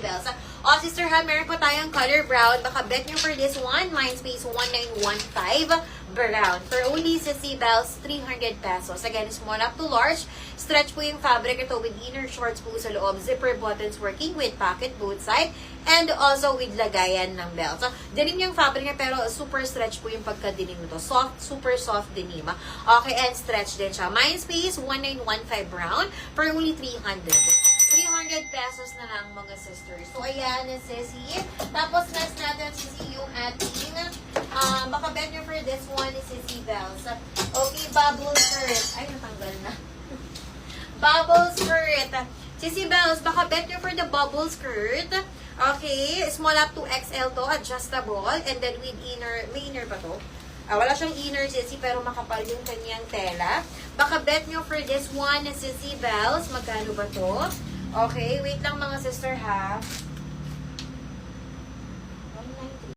Bells. Sister ha, meron po tayong color brown. Baka bet nyo for this one, Mindspace 1915 brown. For only Sissy Bells, 300 pesos. Again, small up to large. Stretch po yung fabric ito with inner shorts po sa loob. Zipper buttons working with pocket both side. And also with lagayan ng belt. So, denim yung fabric niya pero super stretch po yung pagka-denim nito. Soft, super soft denim. Okay, and stretch din siya. Mindspace 1915 brown for only 300. 300 pesos na lang mga sisters. So, ayan, Sissy. Tapos, next natin, Sissy, yung ating, baka bet nyo for this one is Sissy Bells. Okay, bubble skirt. Ay, natanggal na. Bubble skirt. Sissy Bells, baka bet nyo for the bubble skirt. Okay, small up to XL to, adjustable. And then with inner, may inner pa to? Wala siyang inner, Sissy, pero makapal yung kanyang tela. Baka bet nyo for this one, Sissy Bells. Magkano ba to? Okay, wait lang mga sister ha.